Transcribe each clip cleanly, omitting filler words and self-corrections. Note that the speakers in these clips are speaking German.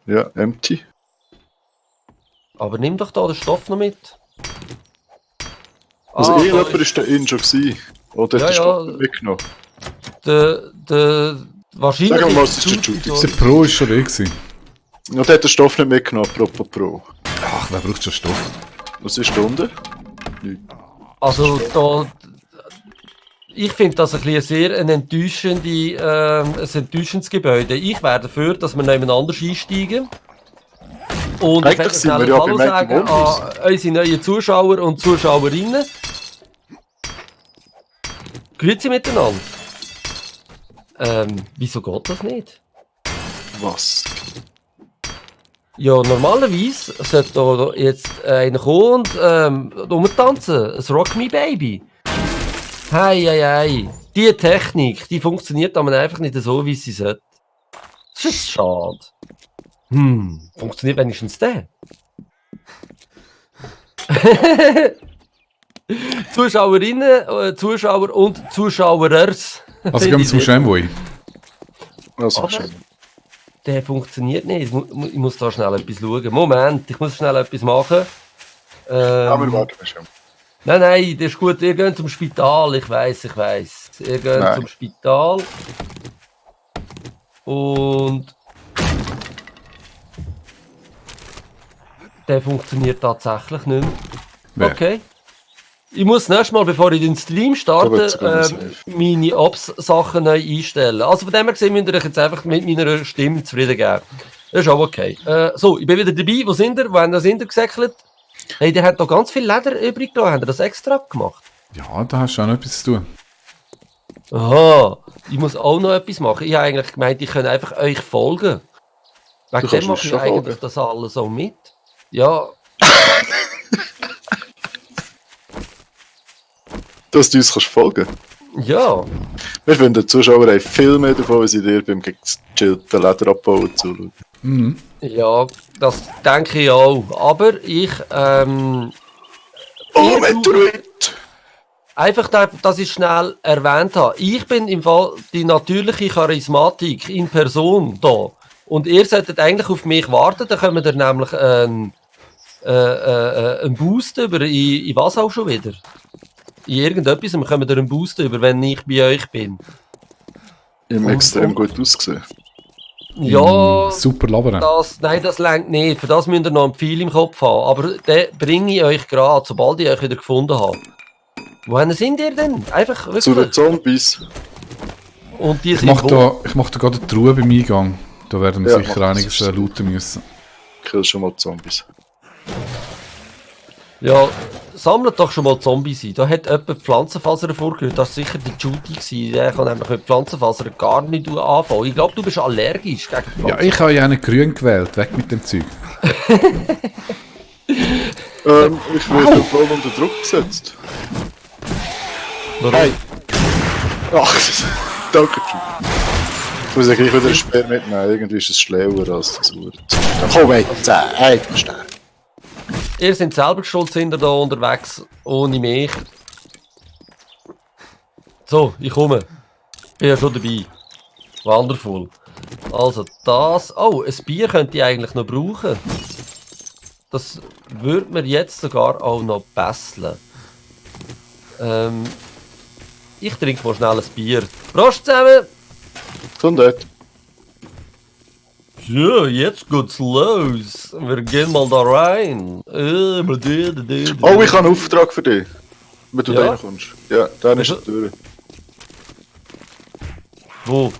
Ja, empty. Aber nimm doch da den Stoff noch mit. Also da irgendjemand ist ist da innen schon gewesen. Oder hat Ja, den ja. Stoff mitgenommen? wahrscheinlich. Sagen wir mal, ist es ist der Judy. Der Pro ist schon da gewesen. Und der hat den Stoff nicht mitgenommen, apropos Pro. Ach, wer braucht schon Stoff? Was ist da unten? Also da. Ich finde das ein sehr ein enttäuschendes Gebäude. Ich wäre dafür, dass wir nebeneinander einsteigen. Und ich Eigentlich möchte sind schnell wir ja Hallo bei sagen Mighty Monkeys. an unsere neuen Zuschauer und Zuschauerinnen. Grüezi miteinander. Wieso geht das nicht? Was? Ja, normalerweise sollte da jetzt einer kommen und rumtanzen. Ein Rock Me Baby. Hei. Die Technik, die funktioniert aber einfach nicht so, wie sie sollte. Das ist jetzt schade. Funktioniert wenigstens der? Zuschauerinnen, Zuschauer und Zuschauerers. Also gehen wir zum Shamwoy. Also, Aber- schön. Der funktioniert nicht. Ich muss da schnell etwas schauen. Moment, ich muss schnell etwas machen. Aber warten schon. Nein, das ist gut. Ihr geht zum Spital. Ich weiß. Ihr geht Nein. zum Spital. Und der funktioniert tatsächlich nicht mehr. Wer? Okay. Ich muss nächstes Mal, bevor ich den Stream Da starte, wird's ganz meine Ops-Sachen neu einstellen. Also von dem her gesehen, müsst ihr euch jetzt einfach mit meiner Stimme zufrieden geben. Das ist auch okay. So, ich bin wieder dabei. Wo sind ihr? Wo sind ihr gesäckelt? Hey, der hat noch ganz viel Leder übrig gelassen. Habt ihr das extra gemacht? Ja, da hast du auch noch etwas zu tun. Aha, ich muss auch noch etwas machen. Ich habe eigentlich gemeint, ich könnte einfach euch folgen. Wegen Du kannst dem mache uns ich schon eigentlich folgen. das alles auch mit. Ja, Dass du uns kannst folgen. ja. Wir finden, die Zuschauer haben viel mehr davon, wenn sie dir beim gechillten Lederabbau zuschauen. Mhm. Ja, das denke ich auch. Aber ich, Oh, Meteorit! einfach, dass ich schnell erwähnt habe. Ich bin im Fall die natürliche Charismatik in Person da. Und ihr solltet eigentlich auf mich warten, dann kommen ihr nämlich einen Boost über. In was auch schon wieder? In irgendetwas kommen ihr einen Boost über, wenn ich bei euch bin. Im extrem gut ausgesehen. Ja, Super Labyrinth. nein, das längt nicht. Für das müsst ihr noch ein Pfeil im Kopf haben. Aber den bringe ich euch gerade, sobald ich euch wieder gefunden habe. Wohin sind ihr denn? Einfach Zu den wirklich. Zombies. Und die Ich sind mache da gerade eine Truhe beim Eingang. Da werden wir Ja, sicher mach das. einiges looten müssen. Kill schon mal die Zombies. Ja, sammelt doch schon mal Zombies ein. Da hat jemand Pflanzenfaser hervorgehört. Das war sicher der Judy gewesen. Der kann nämlich mit Pflanzenfaser gar nicht anfangen. Ich glaube, du bist allergisch gegen Ja, Pflanzen. ich habe ja einen grün gewählt. Weg mit dem Zeug. Ich werde voll unter Druck gesetzt. Warum? Hey! Ach, danke, Judy. Ich muss ja gleich wieder ein Speer mitnehmen. Irgendwie ist es schlauer als das Wort. Komm jetzt, einfach sterben. Ihr seid selber schuld, sind ihr da unterwegs, ohne mich. So, ich komme. Bin ja schon dabei. Wonderful. Also das... Oh, ein Bier könnte ich eigentlich noch brauchen. Das würde mir jetzt sogar auch noch besseln. Ich trinke mal schnell ein Bier. Prost zusammen! Gesundheit. Ja, jetzt geht's los. Wir gehen mal da rein. Oh, ich habe einen Auftrag für dich. Wenn du Ja? da reinkommst. Ja, da ist die Tür. Wo?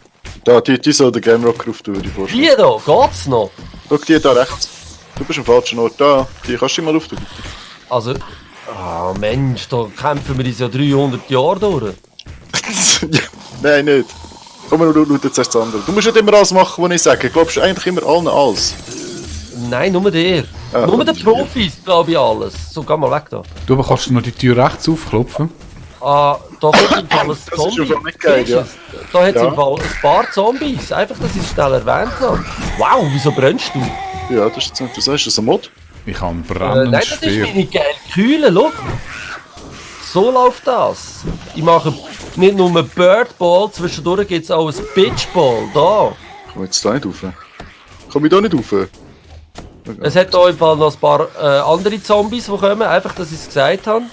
Da, die soll der Game Rocker auf die Tür vorstellen. Die da? Geht's noch? Schau, die da rechts. Du bist am falschen Ort. Da, die kannst du mal auf die Tür. Also... Ah Mensch, da kämpfen wir uns ja 300 Jahre durch. Ja, nein, nicht. Komm, schau jetzt erst das andere. Du musst nicht immer alles machen, was ich sage. Glaubst du eigentlich immer allen alles? Nein, nur der. Ah, Nur den okay. Profis glaube ich alles. So, geh mal weg da. Du aber kannst du noch die Tür rechts aufklopfen. Ah, da kommt im Fall ein Das ist Zombie. im Fall nicht geil, Siehst du ja. es? Da hat es Ja. im Fall ein paar Zombies. Einfach, dass ich es schnell erwähnt habe. Wow, wieso brennst du? Ja, das ist jetzt interessant. Ist das ein Mod? Ich habe einen Nein, brennenden das ist Speer. meine geile Kühle, schau. So läuft das. Ich mache nicht nur einen Birdball, zwischendurch gibt es auch ein Pitchball. Da. Komm jetzt da nicht rauf. Komm ich da nicht rauf? Es hat hier im Fall noch ein paar andere Zombies, die kommen, einfach, dass ich es gesagt habe.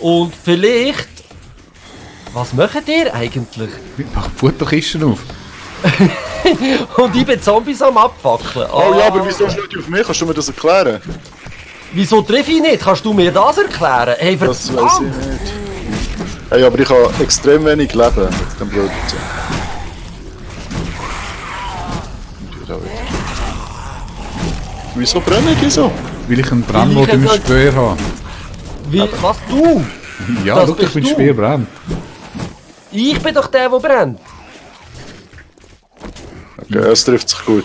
Und vielleicht... Was macht ihr eigentlich? Ich mach die Futterkisten auf. Und ich bin Zombies am Abfackeln. Oh ja, aber wieso schlägt auf mich? Kannst du mir das erklären? Wieso treffe ich nicht? Kannst du mir das erklären? Hey, Das weiß ich verdammt! nicht. Hey, aber ich habe extrem wenig Leben mit dem Blödsinn. Wieso brenne ich so? Weil ich einen Brennmod Weil ich im halt- Speer habe. Wie, was, du? Ja, Das schau, ich bist bin du. Speer brennt. Ich bin doch der brennt. Okay, es trifft sich gut.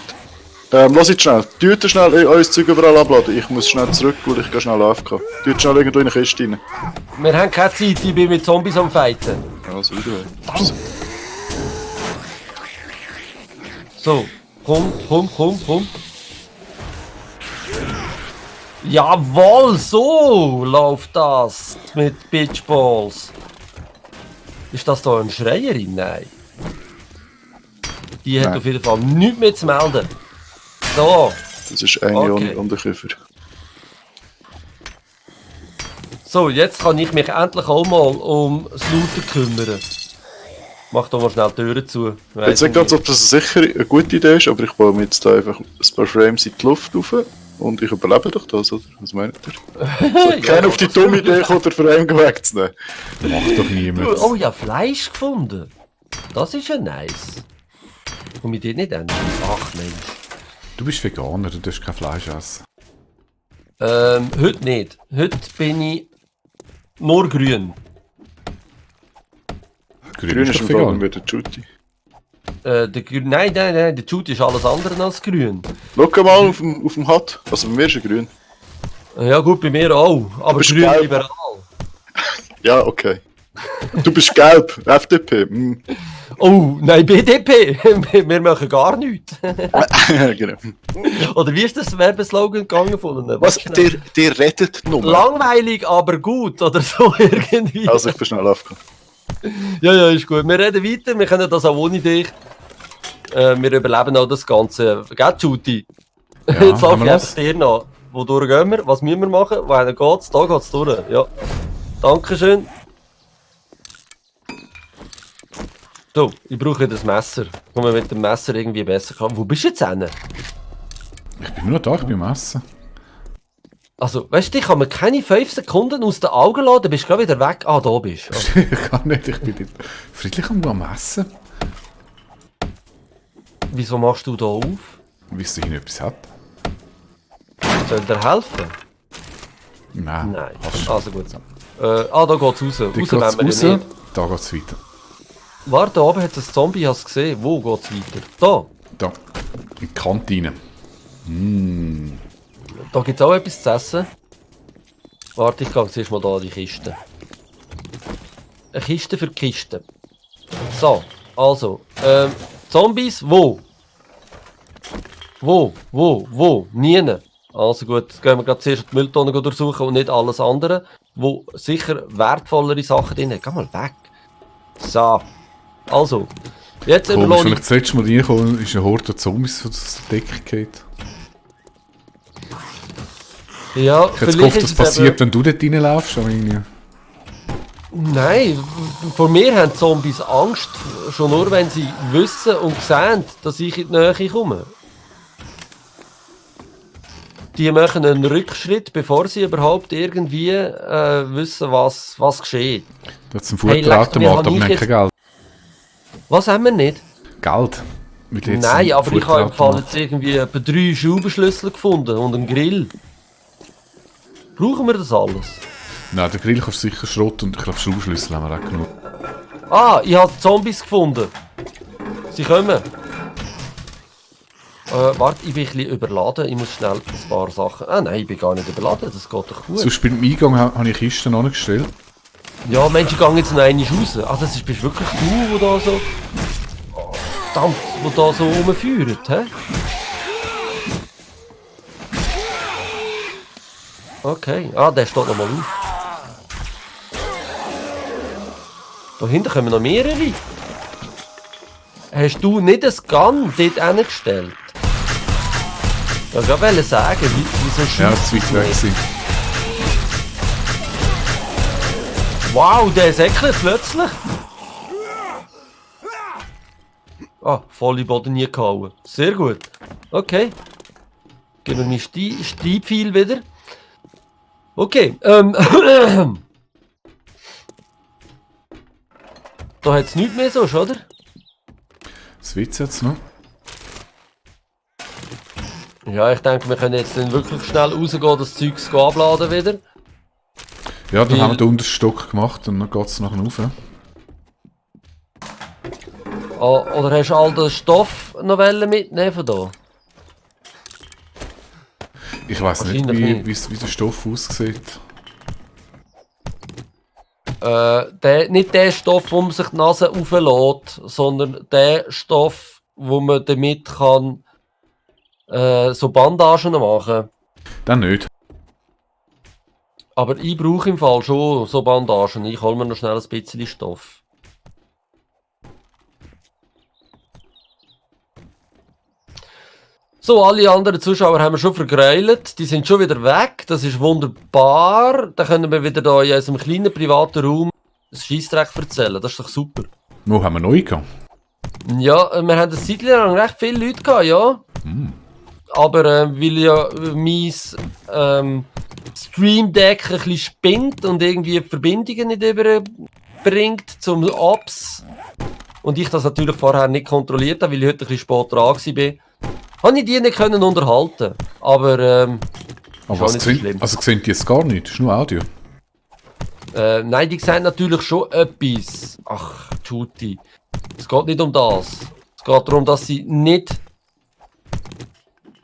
Lass jetzt schnell. Tüte schnell euer Zeug überall abladen. Ich muss schnell zurück, weil ich schnell AFK. Tüte schnell irgendwo in eine Kiste rein. Wir haben keine Zeit, ich bin mit Zombies am Fighten. Also, wieder. So, komm. Jawohl, so läuft das mit Bitchballs. Ist das da eine Schreierin? Nein. Die hat Nein. auf jeden Fall nichts mehr zu melden. So, Das ist eine Okay. Undercover. so, jetzt kann ich mich endlich auch mal um das Looten kümmern. Mach doch mal schnell die Türen zu. Jetzt nicht ganz, ob das sicher eine gute Idee ist, aber ich baue mir jetzt da einfach ein paar Frames in die Luft rauf und ich überlebe doch das, oder? Was meint ihr? Keiner auf die dumme Idee kommt, den Frame wegzunehmen. Macht doch niemand. Oh ja, Fleisch gefunden. Das ist ja nice. Komm ich dir nicht an? Ach Mensch. Du bist Veganer, du darfst kein Fleisch essen. Heute nicht. Heute bin ich nur grün. Grün ist doch im Fall wieder Juti. Nein, der Jude ist alles andere als grün. Schau mal auf dem Hut. Also bei mir ist er grün. Ja gut, bei mir auch. Aber bist grün gelb. liberal. Ja, okay. Du bist gelb, FDP. Hm. Oh, nein, BDP. Wir machen gar nichts. Genau. Oder wie ist das Werbeslogan gegangen von ihnen? Was? Weißt du Der rettet nur. Langweilig, aber gut. Oder so irgendwie. Also ich bin schnell aufgekommen. Ja, ist gut. Wir reden weiter. Wir können das auch ohne dich. Wir überleben auch das Ganze. Gell, Juti? Ja, Jetzt laufe haben ich wir einfach dir nach. Wodurch gehen wir? Was müssen wir machen? Wohin geht's? Da geht's durch. Ja. Dankeschön. So, ich brauche wieder das Messer. Wo man mit dem Messer irgendwie besser kann. Wo bist du jetzt hin? Ich bin immer noch da, ich bin am Essen. Also, weißt du, ich kann mir keine 5 Sekunden aus den Augen lassen, dann bist du gleich wieder weg. Ah, da bist du. Ich kann nicht, ich bin nicht friedlich am Essen. Wieso machst du da auf? Wie es hier etwas hat. Soll dir helfen? Nein. Nein. Fast. Also gut. Da geht's raus. Da Raus geht's wollen wir raus, ja nicht. da geht's weiter. Warte, da oben hat es ein Zombie, hast du gesehen? Wo geht's weiter? Da. Da, in die Kantine. Da gibt's auch etwas zu essen. Warte, ich gehe zuerst mal da an die Kiste. Eine Kiste für die Kiste. So, also. Zombies, wo? Wo? Nie. Also gut, jetzt gehen wir gerade zuerst die Mülltonne durchsuchen und nicht alles andere, wo sicher wertvollere Sachen drin haben. Geh mal weg. So. Also. Jetzt Komisch, überlasse wenn ich... ich das letzte Mal reinkomme, ist eine Horde Zombies von der Decke geht. Ja, Ich hätte gehofft, das passiert, wenn du dort reinlaufst. Aber irgendwie... Nein, vor mir haben Zombies Angst, schon nur wenn sie wissen und sehen, dass ich in die Nähe komme. Die machen einen Rückschritt, bevor sie überhaupt irgendwie wissen, was geschieht. Da hat es einen Hey, Futterautomat, leck, wie aber wir habe haben ich kein Geld. Was haben wir nicht? Geld? Weil jetzt Nein, einen aber ich habe im Fall Futterautomat- jetzt irgendwie etwa 3 Schraubenschlüssel gefunden und einen Grill. Brauchen wir das alles? Nein, den Grill kannst du sicher Schrott und ich glaube Schraubenschlüssel haben wir auch genug. Ah, ich habe Zombies gefunden. Sie kommen. Warte, ich bin ein bisschen überladen. Ich muss schnell ein paar Sachen... Ah nein, ich bin gar nicht überladen. Das geht doch gut. Sonst beim Eingang habe ich Kisten angestellt. Ja, Mensch, ich gehe jetzt noch einmal raus. Ah, das bist wirklich du, der da so... Oh, verdammt, der da so rumführt, hä? Okay. Ah, der steht noch mal auf. Da hinten kommen noch mehrere. Hast du nicht ein Gun dort hingestellt? Ich wollte sagen, wieso Ja, schießt es war weit weg. gewesen. Wow, der säckelt plötzlich. Ah, volle Boden nie gehauen. Sehr gut. Okay. Geben wir mein Stiebpfeil wieder. Okay, da hat es nichts mehr so, oder? Das wird's jetzt noch. Ja, ich denke, wir können jetzt dann wirklich schnell rausgehen, das Zeug abladen wieder. Ja, dann Weil- haben wir den untersten Stock gemacht und dann geht es nachher rauf. Oder hast du all den Stoff noch mitnehmen von da? Ich weiss nicht, Wahrscheinlich wie der Stoff aussieht. Nicht der Stoff, wo man sich die Nase auflässt, sondern der Stoff, wo man damit kann so Bandagen machen. Dann nicht. Aber ich brauche im Fall schon so Bandagen. Ich hole mir noch schnell ein bisschen Stoff. So, alle anderen Zuschauer haben wir schon vergräuelt. Die sind schon wieder weg. Das ist wunderbar. Dann können wir wieder hier in unserem kleinen privaten Raum das Scheissdreck erzählen. Das ist doch super. Wo haben wir neu gehabt? Ja, wir haben eine Zeit lang recht viele Leute gehabt, ja. Aber weil ja mein Stream Deck ein bisschen spinnt und irgendwie die Verbindungen nicht überbringt zum Apps und ich das natürlich vorher nicht kontrolliert habe, weil ich heute ein bisschen spät dran war, habe ich die nicht können unterhalten. Aber Aber auch was nicht so schlimm. also sehen die jetzt gar nicht? Das ist nur Audio. Nein, die sehen natürlich schon etwas. Ach, Tuti. Es geht nicht um das. Es geht darum, dass sie nicht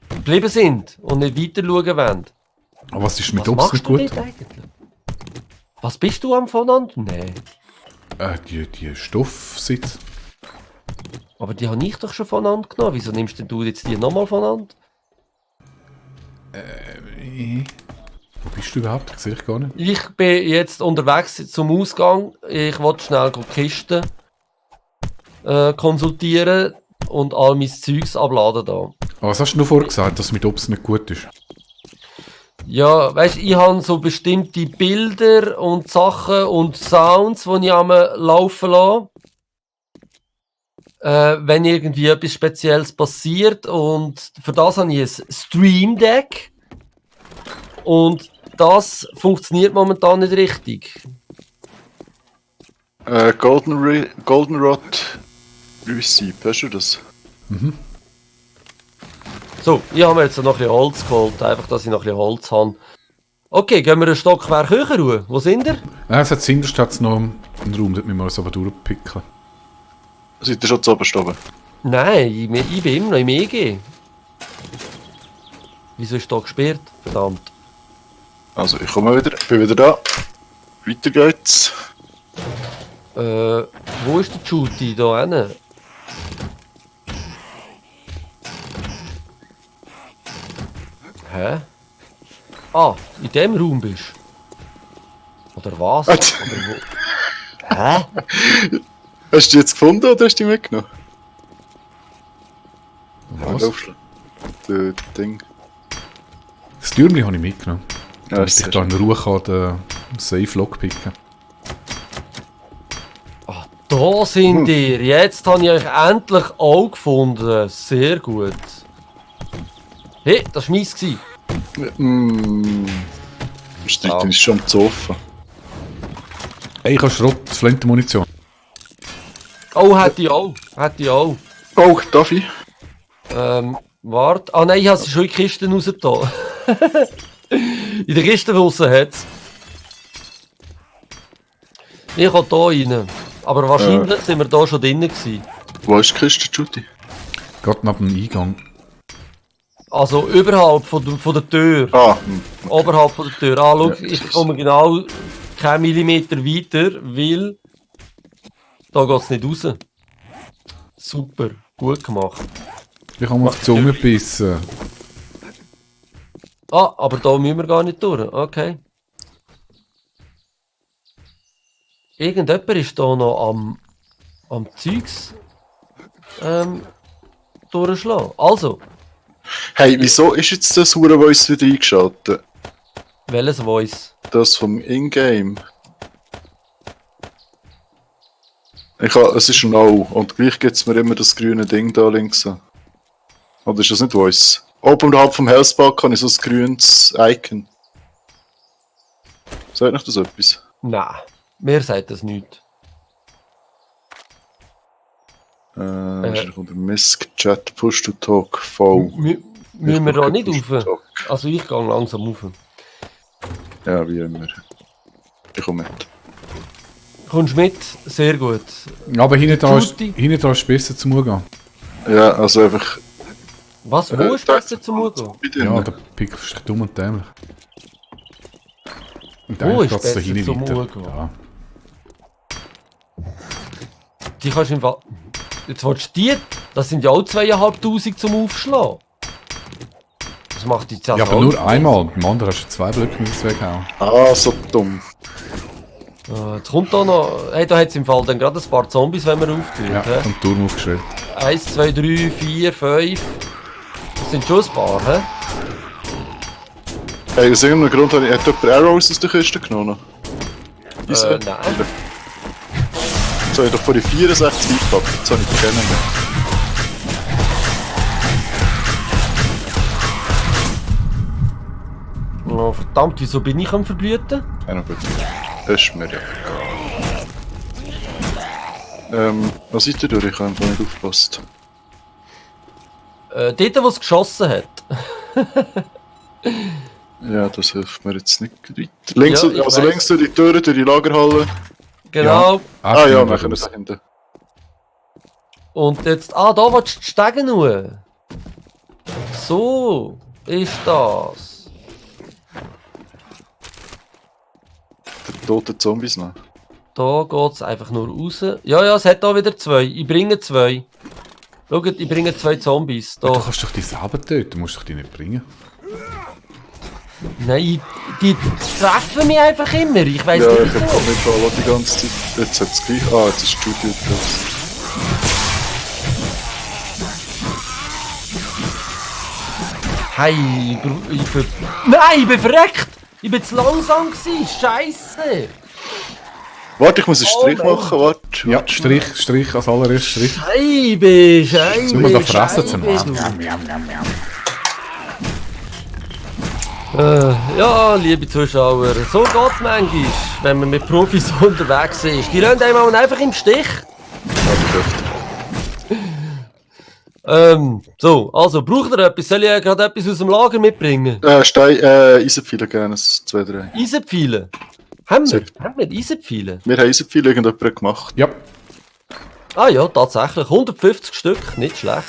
geblieben sind und nicht weiter schauen wollen. Aber was ist mit Was Obst machst nicht du gut? dort eigentlich? Was bist du am voneinander? Nein. Die Stoffsitz. Aber die habe ich doch schon voneinander genommen. Wieso nimmst denn du jetzt die nochmal voneinander? Wo bist du überhaupt? Das sehe ich gar nicht. Ich bin jetzt unterwegs zum Ausgang. Ich wollte schnell die Kisten konsultieren und all mein Zeugs abladen da. Aber was hast du noch vorher gesagt, dass mit Obst nicht gut ist? Ja, weißt du, ich habe so bestimmte Bilder und Sachen und Sounds, die ich am Laufen lasse. Wenn irgendwie etwas Spezielles passiert und für das habe ich ein Stream Deck und das funktioniert momentan nicht richtig. Goldenrod Receipt, hast du das? So, ich habe mir jetzt noch ein bisschen Holz geholt, einfach, dass ich noch ein bisschen Holz habe. Okay, gehen wir ein Stockwerk höher ruhen. Wo sind ihr? Es hat zuhinterst hat's noch einen Raum, dort müssen wir uns aber durchpicken. Seid ihr schon zu oberst oben? Nein, ich bin immer noch im EG. Wieso ist da gesperrt? Verdammt. Also, ich komme wieder, bin wieder da. Weiter geht's. Wo ist der Judy? Da hinten? Hä? Ah, in dem Raum bist du. Oder was? Oder wo? Hä? Hast du die jetzt gefunden oder hast du die mitgenommen? Was? Aufschlag. Das Ding. Das Türmli habe ich mitgenommen. Ja, Damit ist ich sehr da in Ruhe kann den Safe Lock picken. Ah, da sind ihr. Jetzt habe ich euch endlich auch gefunden. Sehr gut. Hey, das war meins. Streiten ist schon zu offen. Ey, ich habe Schrott, Flintenmunition. Oh, hätte ich auch. Hätte ich auch. Oh, darf ich? Warte. Ah nein, ich habe sie schon in die Kisten rausgetan. In der Kiste draussen hat es. Ich kann hier rein. Aber wahrscheinlich sind wir da schon drinnen gewesen. Wo ist die Kiste, Judy? Gerade neben dem Eingang. Also überhalb von der Tür. Ah, Oberhalb von der Tür. Ah, schau, Ja, ich komme genau keinen Millimeter weiter, weil da geht es nicht raus. Super, gut gemacht. Ich habe mir auf die Zunge gebissen. Ah, aber da müssen wir gar nicht durch. Okay. Irgendjemand ist da noch am Zeugs durchschlagen. Also, Hey, wieso ist jetzt das Hure Voice wieder eingeschaltet? Welches Voice? Das vom Ingame. Es ist ein No und gleich gibt es mir immer das grüne Ding da links. Oder ist das nicht Voice? Oberhalb vom Healthpack habe ich so ein grünes Icon. Sagt euch das etwas? Nein, mir sagt das nicht. Unter Misk Chat Push to Talk V. Müssen wir da nicht Push to rauf? Talk. Also ich gehe langsam rauf. Ja, wie immer. Ich komme mit. Kommst mit? Sehr gut. Aber hinten Tutti. dran ist besser zum Umgehen. Ja, also einfach. Was? Wo ist besser zum Umgehen? Ja, da pickst du dich dumm und dämlich. Und Wo eigentlich ist geht's da besser hinten zum weiter. Umgehen? Ja. Die kannst du im Fall... Jetzt willst du die... Das sind ja auch 2500 zum Aufschlagen. Das macht jetzt Ja, aber nur einmal. Beim anderen hast du 2 Blöcke müssen weghauen. Ah, so dumm. Jetzt kommt da noch... Hey, da hat es im Fall dann gerade ein paar Zombies, wenn man auftut. Ja, hä? und Turm aufgestellt. 1, 2, 3, 4, 5... Das sind schon ein paar, hä? Hey, aus irgendeinem Grund habe ich jemand Arrows aus der Kiste genommen. Nein. Jetzt habe ich doch vor die 64 eingepackt, jetzt habe ich die kennen. Oh, verdammt, wieso bin ich am Verblüten? Ja, noch gut. Das ist mir ja egal. Was seid ihr durch? Ich habe einfach nicht aufgepasst. Dort, wo es geschossen hat. Ja, das hilft mir jetzt nicht weiter. Links, Ja, ich also weiss. links durch die Türe, durch die Lagerhalle. Genau. Ah ja, stimmt, nachher das- da hinten. Und jetzt... Ah, da willst du die Stege nur. So ist das. Die toten Zombies noch. Da geht es einfach nur raus. Ja, ja, es hat da wieder 2. Ich bringe 2. Schaut, ich bringe 2 Zombies. Du Da. kannst doch die selber töten, du musst doch die nicht bringen. Nein, die treffen mich einfach immer. Ich weiß Ja, nicht ich habe wieso. nicht alle die ganze Zeit. Jetzt hat es gleich. Ah, jetzt ist Studio draus. Hey, Nein, ich bin verreckt! Ich bin zu langsam gewesen. Scheiße! Warte, ich muss einen Strich Oh, machen, warte. Ja, Strich, als allererstes Strich. Scheibe, Scheibe, Sollen wir da fressen Scheibe, zusammen? du. Ja, liebe Zuschauer, so geht's manchmal, wenn man mit Profis unterwegs ist. Die lassen einem einfach im Stich. So, also, braucht ihr etwas? Soll ich gerade etwas aus dem Lager mitbringen? Eisenpfeile gerne, 2, 3. Eisenpfeile? Haben wir? Sehr. Haben wir Eisenpfeile? Wir haben Eisenpfeile irgendjemand gemacht. Ja, Ah ja, tatsächlich. 150 Stück, nicht schlecht.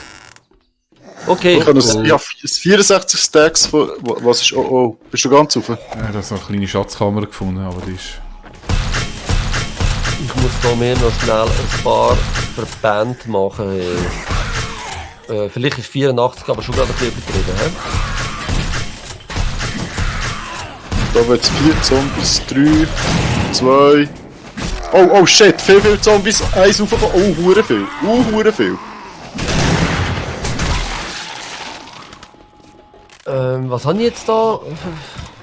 Okay. Ich habe ein 64 Stacks von. Was ist. Oh, bist du ganz offen? da habe so eine kleine Schatzkammer gefunden, aber die ist... Ich muss da mir noch schnell ein paar Verbände machen. Vielleicht ist 84, aber schon gerade ein bisschen übertrieben. He? Da wird es 4 Zombies, 3, 2. Oh shit, viel Zombies, eins raufgekommen. Oh, hure viel. Hure viel. Was habe ich jetzt da?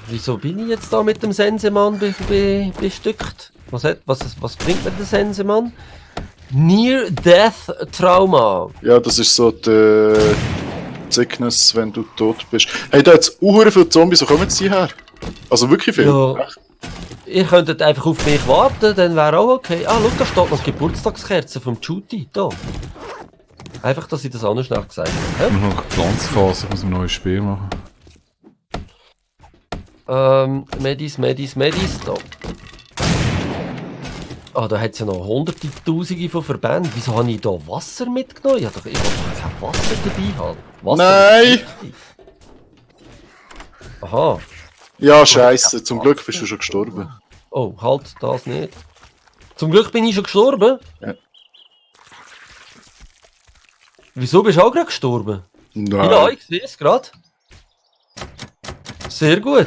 Wieso bin ich jetzt da mit dem Sensemann bestückt? Was bringt mir der Sensemann? Near-Death Trauma. Ja, das ist so die Sickness, wenn du tot bist. Hey, da jetzt hure viele Zombies, wo kommen sie her? Also wirklich viel. Ja. Ihr könntet einfach auf mich warten, dann wäre auch okay. Ah, schau, da steht noch die Geburtstagskerze vom Judy. Da. Einfach, dass ich das auch noch schnell gesagt habe. Ich muss noch Pflanzphase, ich muss ein neues Speer machen. Medis, da. Ah, da hat es ja noch hunderte, tausende von Verbänden. Wieso habe ich da Wasser mitgenommen? Ich wollte doch kein Wasser dabei haben. Wasser Nein! ist wichtig. Aha. Ja, scheiße, zum Glück bist du schon gestorben. Oh, halt das nicht. Zum Glück bin ich schon gestorben. Ja. Wieso bist du auch gerade gestorben? Nein. Ja, ich sehe es gerade. Sehr gut.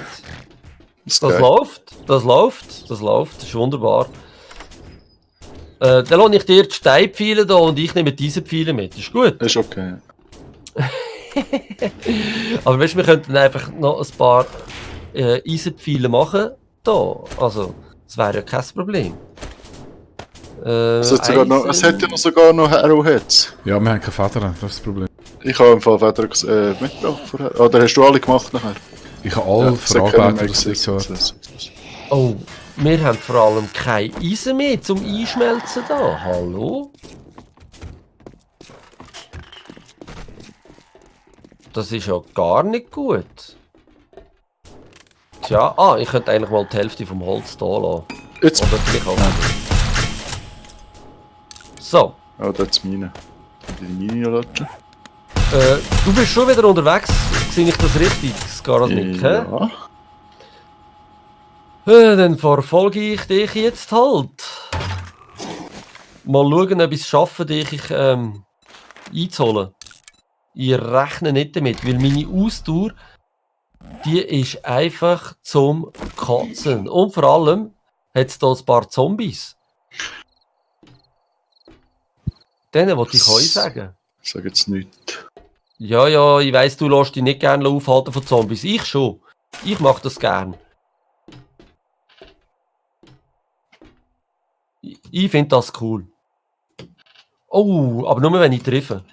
ist Das geil. läuft, das ist wunderbar. Dann lasse ich dir die Steinpfeile da und ich nehme diese Pfeile mit. Ist gut. Ist okay. Aber weißt du, wir könnten einfach noch ein paar Eisenpfeile machen. Da. Also, das wäre ja kein Problem. Es hat ja noch sogar noch Arrowheads. Ja, wir haben keine Federn, das ist das Problem. Ich habe im Fall Federn mitgebracht vorher. Oder hast du alle gemacht nachher? Ich habe alle verarbeitet, was ich gehört. Oh, wir haben vor allem kein Eisen mehr zum Einschmelzen da. Hallo? Das ist ja gar nicht gut. Tja, ich könnte eigentlich mal die Hälfte vom Holz da lassen. Jetzt. Oder vielleicht auch. So. Oh, das ist meine. Die Mine latschen. Du bist schon wieder unterwegs. Sehe ich das richtig, Skarasnik? Ja. Dann verfolge ich dich jetzt halt. Mal schauen, ob ich es schaffe, dich einzuholen. Ich rechne nicht damit, weil meine Ausdauer, die ist einfach zum Kotzen. Und vor allem hat es hier ein paar Zombies. Denen wollte ich euch sagen. Ich sage jetzt nichts. Ja, ich weiss, du lässt dich nicht gerne aufhalten von Zombies. Ich schon. Ich mache das gern. Ich finde das cool. Oh, aber nur wenn ich treffe.